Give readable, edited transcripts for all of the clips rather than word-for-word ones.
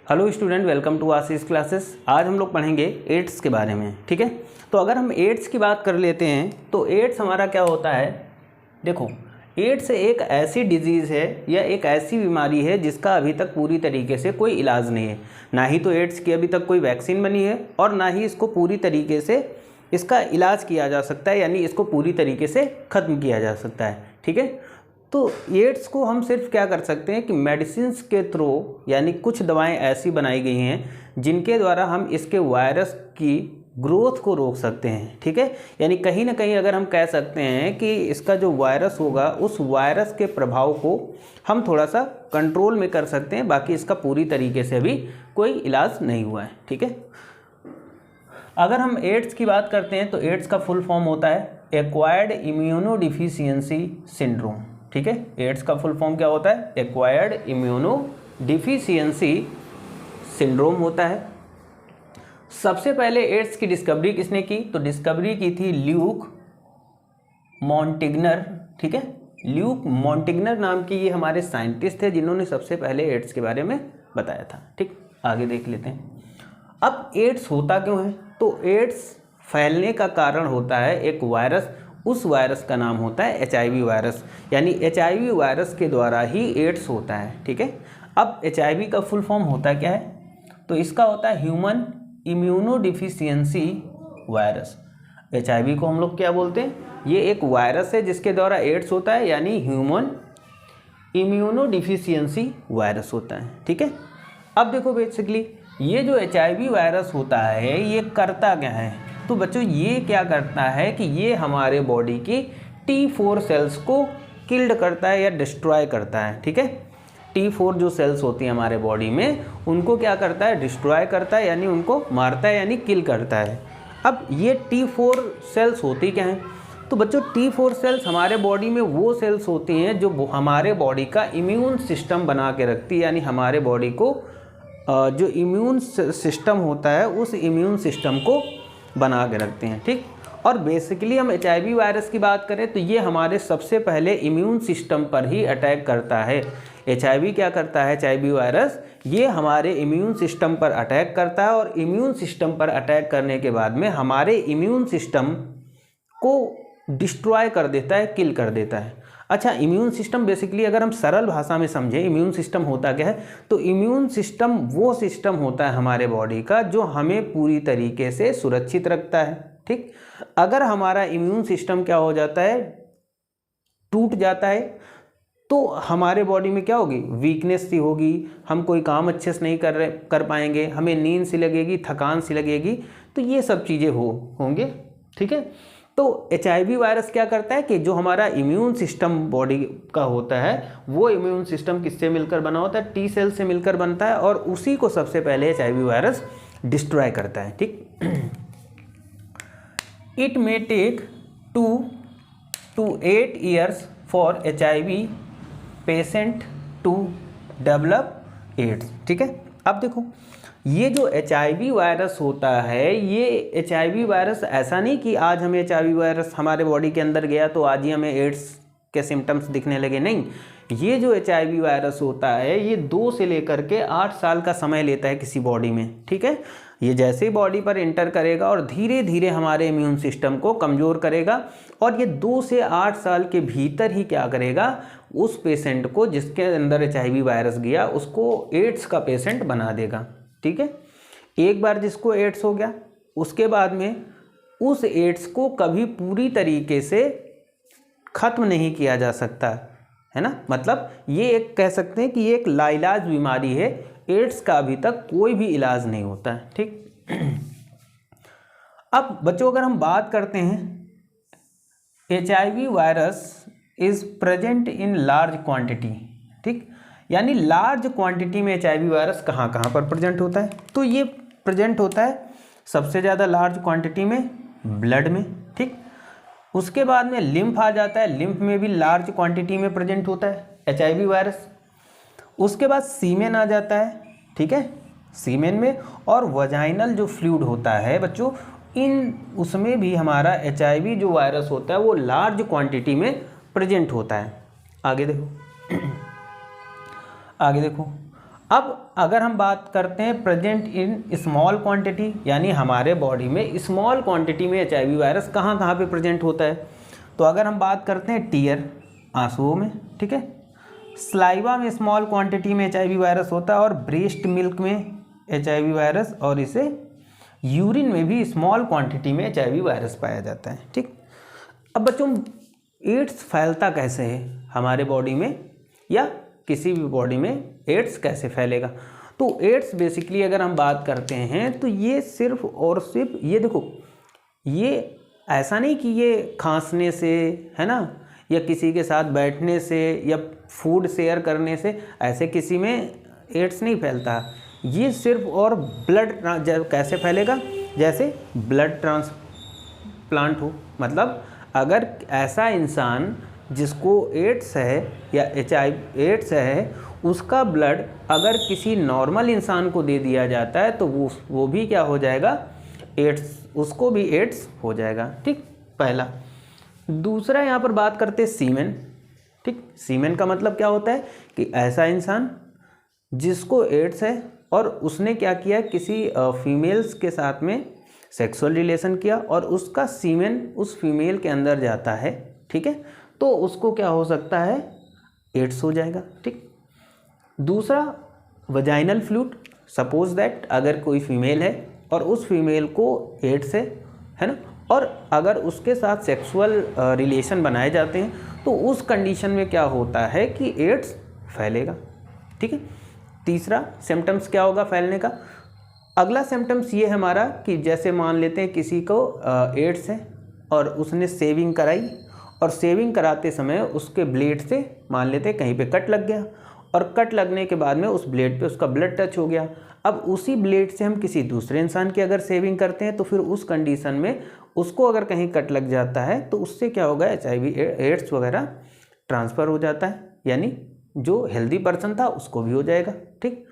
Hello student, welcome to Ashish classes. आज हम लोग पढ़ेंगे एड्स के बारे में। ठीक है, तो अगर हम एड्स की बात कर लेते हैं तो एड्स हमारा क्या होता है। देखो, एड्स एक ऐसी डिजीज़ है या एक ऐसी बीमारी है जिसका अभी तक पूरी तरीके से कोई इलाज नहीं है। ना ही तो एड्स की अभी तक कोई वैक्सीन बनी है और ना ही इसको पूरी तरीके से इसका इलाज किया जा सकता है, यानी इसको पूरी तरीके से ख़त्म किया जा सकता है। ठीक है, तो एड्स को हम सिर्फ क्या कर सकते हैं कि मेडिसिन्स के थ्रू, यानी कुछ दवाएं ऐसी बनाई गई हैं जिनके द्वारा हम इसके वायरस की ग्रोथ को रोक सकते हैं। ठीक है, यानी कहीं ना कहीं अगर हम कह सकते हैं कि इसका जो वायरस होगा उस वायरस के प्रभाव को हम थोड़ा सा कंट्रोल में कर सकते हैं। बाकी इसका पूरी तरीके से अभी कोई इलाज नहीं हुआ है। ठीक है, अगर हम एड्स की बात करते हैं तो एड्स का फुल फॉर्म होता है एक्वायर्ड इम्यूनोडिफिशियंसी सिंड्रोम। ठीक है, एड्स का फुल फॉर्म क्या होता है? एक्वायर्ड इम्यूनोडिफिशियंसी सिंड्रोम होता है। सबसे पहले एड्स की डिस्कवरी किसने की? तो डिस्कवरी की थी ल्यूक मॉन्टिग्नर। ठीक है, ल्यूक मॉन्टिग्नर नाम की ये हमारे साइंटिस्ट थे जिन्होंने सबसे पहले एड्स के बारे में बताया था। ठीक, आगे देख लेते हैं। अब एड्स होता क्यों है? तो एड्स फैलने का कारण होता है एक वायरस। उस वायरस का नाम होता है HIV वायरस, यानी HIV वायरस के द्वारा ही एड्स होता है। ठीक है, अब HIV का फुल फॉर्म होता क्या है? तो इसका होता है ह्यूमन इम्यूनोडिफिशियंसी वायरस। HIV को हम लोग क्या बोलते हैं? ये एक वायरस है जिसके द्वारा एड्स होता है, यानी ह्यूमन इम्यूनोडिफिशियंसी वायरस होता है। ठीक है, अब देखो बेसिकली ये जो HIV वायरस होता है ये करता क्या है? तो बच्चों ये क्या करता है कि ये हमारे बॉडी की T4 सेल्स को किल्ड करता है या डिस्ट्रॉय करता है। ठीक है, T4 जो सेल्स होती हैं हमारे बॉडी में उनको क्या करता है? डिस्ट्रॉय करता है, यानी उनको मारता है, यानी किल करता है। अब ये T4 सेल्स होती क्या हैं? तो बच्चों T4 सेल्स हमारे बॉडी में वो सेल्स होती हैं जो हमारे बॉडी का इम्यून सिस्टम बना के रखती है, यानी हमारे बॉडी को जो इम्यून सिस्टम होता है उस इम्यून सिस्टम को बना के रखते हैं। ठीक, और बेसिकली हम HIV वायरस की बात करें तो ये हमारे सबसे पहले इम्यून सिस्टम पर ही अटैक करता है। HIV क्या करता है? HIV वायरस ये हमारे इम्यून सिस्टम पर अटैक करता है और इम्यून सिस्टम पर अटैक करने के बाद में हमारे इम्यून सिस्टम को डिस्ट्रॉय कर देता है, किल कर देता है। अच्छा, इम्यून सिस्टम बेसिकली अगर हम सरल भाषा में समझें इम्यून सिस्टम होता क्या है, तो इम्यून सिस्टम वो सिस्टम होता है हमारे बॉडी का जो हमें पूरी तरीके से सुरक्षित रखता है। ठीक, अगर हमारा इम्यून सिस्टम क्या हो जाता है? टूट जाता है तो हमारे बॉडी में क्या होगी? वीकनेस सी होगी, हम कोई काम अच्छे से नहीं कर पाएंगे, हमें नींद सी लगेगी, थकान सी लगेगी, तो ये सब चीज़ें होंगे। ठीक है, तो HIV वायरस क्या करता है कि जो हमारा इम्यून सिस्टम बॉडी का होता है वो इम्यून सिस्टम किससे मिलकर बना होता है? T सेल से मिलकर बनता है और उसी को सबसे पहले HIV वायरस डिस्ट्रॉय करता है। ठीक, it may take 2 to 8 years for HIV patient to develop AIDS. ठीक है, अब देखो ये जो HIV वायरस होता है ये HIV वायरस ऐसा नहीं कि आज हमें HIV वायरस हमारे बॉडी के अंदर गया तो आज ही हमें एड्स के सिम्टम्स दिखने लगे। नहीं, ये जो HIV वायरस होता है ये 2 से लेकर के 8 साल का समय लेता है किसी बॉडी में। ठीक है, ये जैसे ही बॉडी पर इंटर करेगा और धीरे धीरे हमारे इम्यून सिस्टम को कमज़ोर करेगा और ये 2 से 8 साल के भीतर ही क्या करेगा? उस पेशेंट को जिसके अंदर HIV वायरस गया उसको एड्स का पेशेंट बना देगा। ठीक है, एक बार जिसको एड्स हो गया उसके बाद में उस एड्स को कभी पूरी तरीके से ख़त्म नहीं किया जा सकता है ना। मतलब ये एक कह सकते हैं कि ये एक लाइलाज बीमारी है, एड्स का अभी तक कोई भी इलाज नहीं होता है। ठीक, अब बच्चों अगर हम बात करते हैं HIV virus is present in large quantity. ठीक, यानी लार्ज क्वांटिटी में HIV वायरस कहाँ कहाँ पर प्रेजेंट होता है? तो ये प्रेजेंट होता है सबसे ज़्यादा लार्ज क्वांटिटी में ब्लड में। ठीक, उसके बाद में लिम्फ आ जाता है, लिम्फ में भी लार्ज क्वांटिटी में प्रेजेंट होता है HIV वायरस। उसके बाद सीमेन आ जाता है। ठीक है, सीमेन में और वजाइनल जो फ्लूइड होता है बच्चों उसमें भी हमारा HIV जो वायरस होता है वो लार्ज क्वांटिटी में प्रेजेंट होता है। आगे देखो अब अगर हम बात करते हैं प्रेजेंट इन स्मॉल क्वांटिटी, यानी हमारे बॉडी में स्मॉल क्वांटिटी में HIV वायरस कहाँ कहाँ पे प्रेजेंट होता है, तो अगर हम बात करते हैं टीयर, आंसुओं में, ठीक है, स्लाइवा में स्मॉल क्वांटिटी में HIV वायरस होता है, और ब्रेस्ट मिल्क में HIV वायरस, और इसे यूरिन में भी स्मॉल क्वांटिटी में HIV वायरस पाया जाता है। ठीक, अब बच्चों एड्स फैलता कैसे है हमारे बॉडी में या किसी भी बॉडी में एड्स कैसे फैलेगा, तो एड्स बेसिकली अगर हम बात करते हैं तो ये सिर्फ और सिर्फ, ये देखो, ये ऐसा नहीं कि ये खांसने से, है ना, या किसी के साथ बैठने से या फूड शेयर करने से, ऐसे किसी में एड्स नहीं फैलता। ये सिर्फ और ब्लड कैसे फैलेगा, जैसे ब्लड ट्रांसप्लांट हो, मतलब अगर ऐसा इंसान जिसको एड्स है या HIV एड्स है, उसका ब्लड अगर किसी नॉर्मल इंसान को दे दिया जाता है तो वो भी क्या हो जाएगा, एड्स, उसको भी एड्स हो जाएगा। ठीक, पहला। दूसरा यहाँ पर बात करते हैं सीमेन। ठीक, सीमेन का मतलब क्या होता है कि ऐसा इंसान जिसको एड्स है और उसने क्या किया, किसी फीमेल्स के साथ में सेक्सुअल रिलेशन किया और उसका सीमेन उस फीमेल के अंदर जाता है, ठीक है, तो उसको क्या हो सकता है, एड्स हो जाएगा। ठीक, दूसरा वजाइनल फ्लूइड, सपोज दैट अगर कोई फीमेल है और उस फीमेल को एड्स है ना, और अगर उसके साथ सेक्सुअल रिलेशन बनाए जाते हैं तो उस कंडीशन में क्या होता है कि एड्स फैलेगा। ठीक है, तीसरा सिम्टम्स क्या होगा फैलने का, अगला सिम्टम्स ये है हमारा कि जैसे मान लेते हैं किसी को एड्स है और उसने सेविंग कराई, और सेविंग कराते समय उसके ब्लेड से मान लेते हैं कहीं पे कट लग गया, और कट लगने के बाद में उस ब्लेड पे उसका ब्लड टच हो गया। अब उसी ब्लेड से हम किसी दूसरे इंसान की अगर सेविंग करते हैं तो फिर उस कंडीशन में उसको अगर कहीं कट लग जाता है तो उससे क्या होगा, HIV एड्स वगैरह ट्रांसफ़र हो जाता है, यानी जो हेल्दी पर्सन था उसको भी हो जाएगा। ठीक,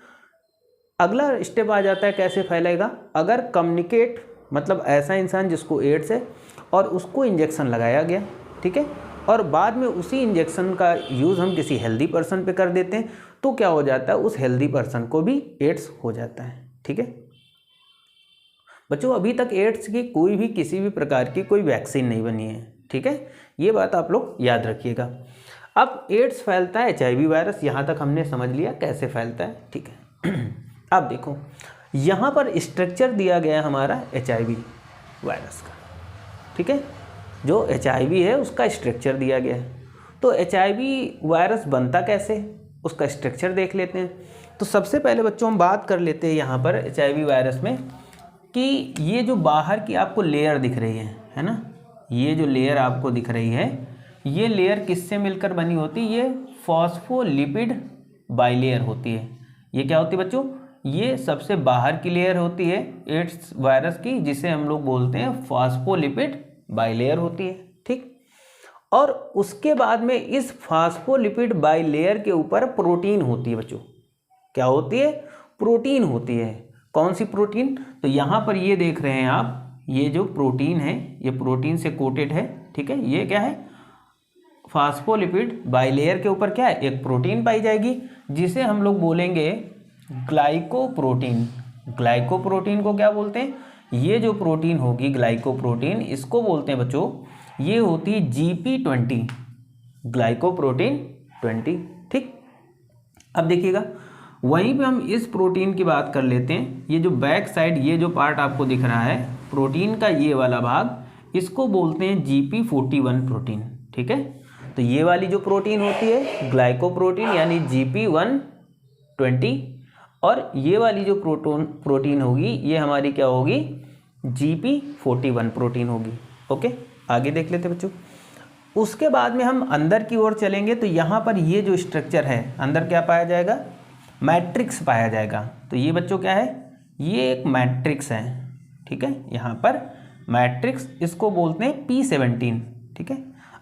अगला स्टेप आ जाता है कैसे फैलेगा, अगर कम्युनिकेट, मतलब ऐसा इंसान जिसको एड्स है और उसको इंजेक्शन लगाया गया, ठीक है, और बाद में उसी इंजेक्शन का यूज़ हम किसी हेल्दी पर्सन पे कर देते हैं तो क्या हो जाता है, उस हेल्दी पर्सन को भी एड्स हो जाता है। ठीक है बच्चों, अभी तक एड्स की कोई भी किसी भी प्रकार की कोई वैक्सीन नहीं बनी है। ठीक है, ये बात आप लोग याद रखिएगा। अब एड्स फैलता है HIV वायरस, यहाँ तक हमने समझ लिया कैसे फैलता है। ठीक है, अब देखो यहाँ पर स्ट्रक्चर दिया गया हमारा HIV वायरस का। ठीक है, जो HIV है उसका स्ट्रक्चर दिया गया है, तो HIV वायरस बनता कैसे, उसका स्ट्रक्चर देख लेते हैं। तो सबसे पहले बच्चों हम बात कर लेते हैं यहाँ पर HIV वायरस में कि ये जो बाहर की आपको लेयर दिख रही है ना, ये जो लेयर आपको दिख रही है, ये लेयर किससे मिलकर बनी होती है, ये फॉस्फोलिपिड बाइलेयर होती है। ये क्या होती है बच्चों, ये सबसे बाहर की लेयर होती है एड्स वायरस की, जिसे हम लोग बोलते हैं फॉस्फोलिपिड बाइलेयर होती है। ठीक, और उसके बाद में इस फॉस्फोलिपिड बाइलेयर के ऊपर प्रोटीन होती है बच्चों। क्या होती है, प्रोटीन होती है। कौन सी प्रोटीन, तो यहाँ पर ये देख रहे हैं आप, ये जो प्रोटीन है ये प्रोटीन से कोटेड है। ठीक है, ये क्या है, फॉस्फोलिपिड बाइलेयर के ऊपर क्या है, एक प्रोटीन पाई जाएगी जिसे हम लोग बोलेंगे ग्लाइकोप्रोटीन। ग्लाइकोप्रोटीन को क्या बोलते हैं, ये जो प्रोटीन होगी ग्लाइकोप्रोटीन, इसको बोलते हैं बच्चों, ये होती है GP20, ग्लाइकोप्रोटीन 20। ठीक, अब देखिएगा वहीं पे हम इस प्रोटीन की बात कर लेते हैं। ये जो बैक साइड, ये जो पार्ट आपको दिख रहा है प्रोटीन का, ये वाला भाग, इसको बोलते हैं GP41 प्रोटीन। ठीक है, तो ये वाली जो प्रोटीन होती है ग्लाइकोप्रोटीन यानी GP120, और ये वाली जो प्रोटीन होगी ये हमारी क्या होगी, GP41 प्रोटीन होगी। ओके, आगे देख लेते बच्चों। उसके बाद में हम अंदर की ओर चलेंगे तो यहाँ पर ये जो स्ट्रक्चर है, अंदर क्या पाया जाएगा, मैट्रिक्स पाया जाएगा। तो ये बच्चों क्या है, ये एक मैट्रिक्स है। ठीक है, यहाँ पर मैट्रिक्स, इसको बोलते हैं P17। ठीक है,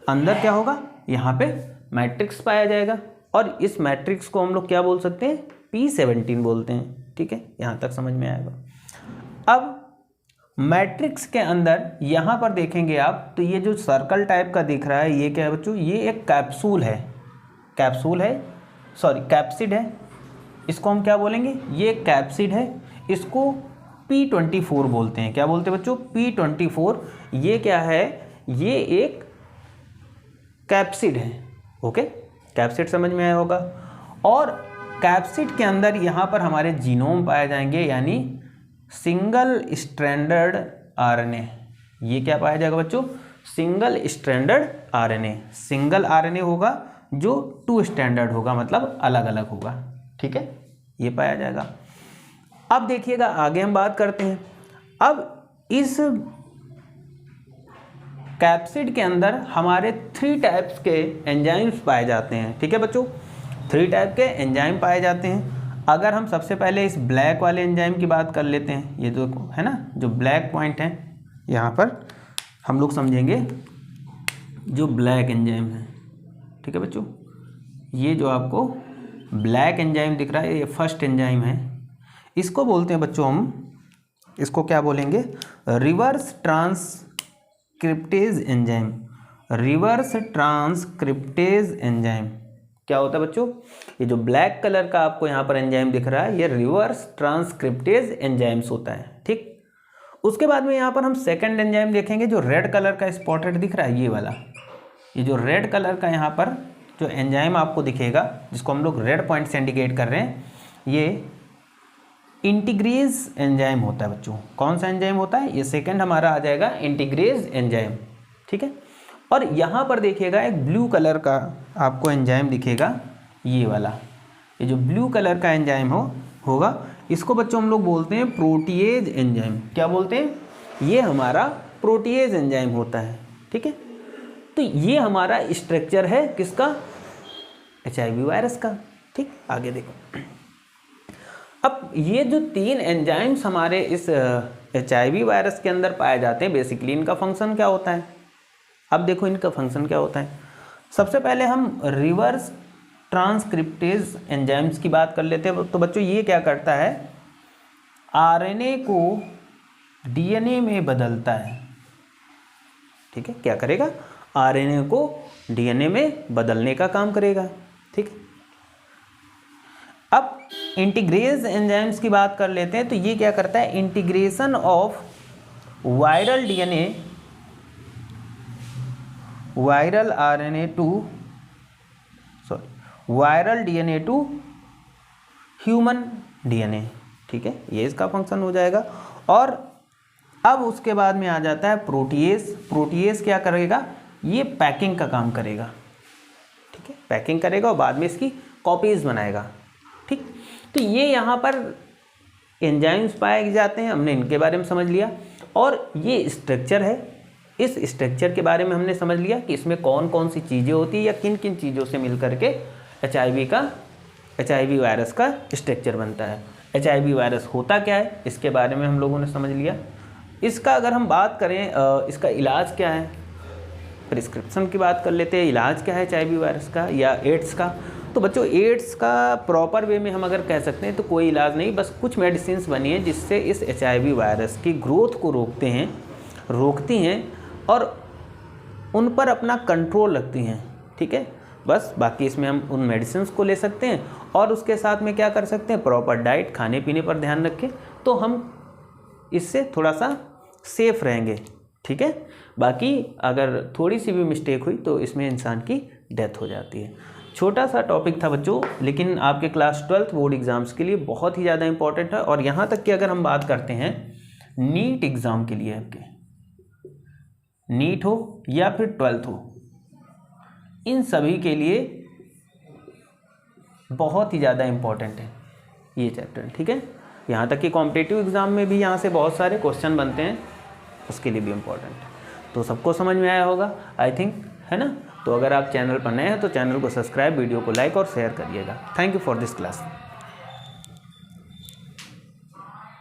अंदर क्या होगा, यहाँ पे मैट्रिक्स पाया जाएगा, और इस मैट्रिक्स को हम लोग क्या बोल सकते हैं, P17 बोलते हैं। ठीक है, यहाँ तक समझ में आएगा। अब मैट्रिक्स के अंदर यहाँ पर देखेंगे आप तो ये जो सर्कल टाइप का दिख रहा है, ये क्या है बच्चों, ये एक कैप्सूल है, कैप्सिड है। इसको हम क्या बोलेंगे, ये कैप्सिड है, इसको P24 बोलते हैं। क्या बोलते हैं बच्चों, P24। ये क्या है, ये एक कैप्सिड है। ओके, कैप्सिड समझ में आया होगा। और कैप्सिड के अंदर यहाँ पर हमारे जीनोम पाए जाएंगे, यानी सिंगल स्ट्रैंडर्ड आरएनए। ये क्या पाया जाएगा बच्चों, single stranded RNA. Single RNA होगा जो 2 स्टैंडर्ड होगा, मतलब अलग अलग होगा। ठीक है, ये पाया जाएगा। अब देखिएगा आगे हम बात करते हैं। अब इस कैप्सिड के अंदर हमारे 3 टाइप्स के एंजाइम्स पाए जाते हैं। ठीक है बच्चों, 3 टाइप के एंजाइम पाए जाते हैं। अगर हम सबसे पहले इस ब्लैक वाले एंजाइम की बात कर लेते हैं, ये जो है ना, जो ब्लैक पॉइंट है यहाँ पर हम लोग समझेंगे जो ब्लैक एंजाइम है। ठीक है बच्चों, ये जो आपको ब्लैक एंजाइम दिख रहा है, ये फर्स्ट एंजाइम है। इसको बोलते हैं बच्चों, हम इसको क्या बोलेंगे, reverse transcriptase enzyme. Reverse transcriptase enzyme क्या होता है बच्चों, ये जो ब्लैक कलर का आपको यहाँ पर एंजाइम दिख रहा है, ये रिवर्स ट्रांसक्रिप्टेज एंजाइम्स होता है। ठीक, उसके बाद में यहाँ पर हम सेकंड एंजाइम देखेंगे, जो रेड कलर का स्पॉटेड दिख रहा है, ये वाला। ये जो रेड कलर का यहाँ पर जो एंजाइम आपको दिखेगा, जिसको हम लोग रेड पॉइंट से इंडिकेट कर रहे हैं, ये इंटीग्रेज एंजाइम होता है बच्चों। कौन सा एंजाइम होता है, ये सेकंड हमारा आ जाएगा इंटीग्रेज एंजाइम। ठीक है, और यहाँ पर देखिएगा एक ब्लू कलर का आपको एंजाइम दिखेगा, ये वाला। ये जो ब्लू कलर का एंजाइम होगा, इसको बच्चों हम लोग बोलते हैं प्रोटीएज एंजाइम। क्या बोलते हैं, ये हमारा प्रोटीएज एंजाइम होता है। ठीक है, तो ये हमारा स्ट्रक्चर है किसका, HIV वायरस का। ठीक, आगे देखो। अब ये जो 3 एंजाइम्स हमारे इस HIV वायरस के अंदर पाए जाते हैं, बेसिकली इनका फंक्शन क्या होता है। अब देखो इनका फंक्शन क्या होता है। सबसे पहले हम रिवर्स ट्रांसक्रिप्टेज एंजाइम्स की बात कर लेते हैं। तो बच्चों ये क्या करता है, RNA को DNA में बदलता है। ठीक है, क्या करेगा, RNA को DNA में बदलने का काम करेगा। ठीक, अब इंटीग्रेज एंजाइम्स की बात कर लेते हैं। तो ये क्या करता है, integration of viral DNA, viral RNA to viral DNA to human DNA। ठीक है, ये इसका फंक्शन हो जाएगा। और अब उसके बाद में आ जाता है प्रोटीएज। प्रोटीएज क्या करेगा, ये पैकिंग का काम करेगा। ठीक है, पैकिंग करेगा और बाद में इसकी कॉपीज बनाएगा। ठीक, तो ये यहाँ पर एंजाइम्स पाए जाते हैं, हमने इनके बारे में समझ लिया। और ये स्ट्रक्चर है, इस स्ट्रक्चर के बारे में हमने समझ लिया कि इसमें कौन कौन सी चीज़ें होती हैं या किन किन चीज़ों से मिल करके HIV वायरस का स्ट्रक्चर बनता है। HIV वायरस होता क्या है, इसके बारे में हम लोगों ने समझ लिया। इसका अगर हम बात करें, इसका इलाज क्या है, प्रिस्क्रिप्शन की बात कर लेते हैं। इलाज क्या है HIV वायरस का या एड्स का। तो बच्चों एड्स का प्रॉपर वे में हम अगर कह सकते हैं तो कोई इलाज नहीं, बस कुछ मेडिसिन्स बनी हैं जिससे इस HIV वायरस की ग्रोथ को रोकती हैं और उन पर अपना कंट्रोल रखती हैं। ठीक है, बस बाकी इसमें हम उन मेडिसिन्स को ले सकते हैं और उसके साथ में क्या कर सकते हैं, प्रॉपर डाइट, खाने पीने पर ध्यान रखें तो हम इससे थोड़ा सा सेफ रहेंगे। ठीक है, बाकी अगर थोड़ी सी भी मिस्टेक हुई तो इसमें इंसान की डेथ हो जाती है। छोटा सा टॉपिक था बच्चों, लेकिन आपके क्लास 12th बोर्ड एग्ज़ाम्स के लिए बहुत ही ज़्यादा इंपॉर्टेंट है। और यहाँ तक कि अगर हम बात करते हैं नीट एग्ज़ाम के लिए, आपके नीट हो या फिर 12th हो, इन सभी के लिए बहुत ही ज़्यादा इम्पॉर्टेंट है ये चैप्टर। ठीक है, यहाँ तक कि कॉम्पिटिटिव एग्ज़ाम में भी यहाँ से बहुत सारे क्वेश्चन बनते हैं, उसके लिए भी इम्पॉर्टेंट है। तो सबको समझ में आया होगा आई थिंक, है ना। तो अगर आप चैनल पर नए हैं तो चैनल को सब्सक्राइब, वीडियो को लाइक और शेयर करिएगा। Thank you for this class.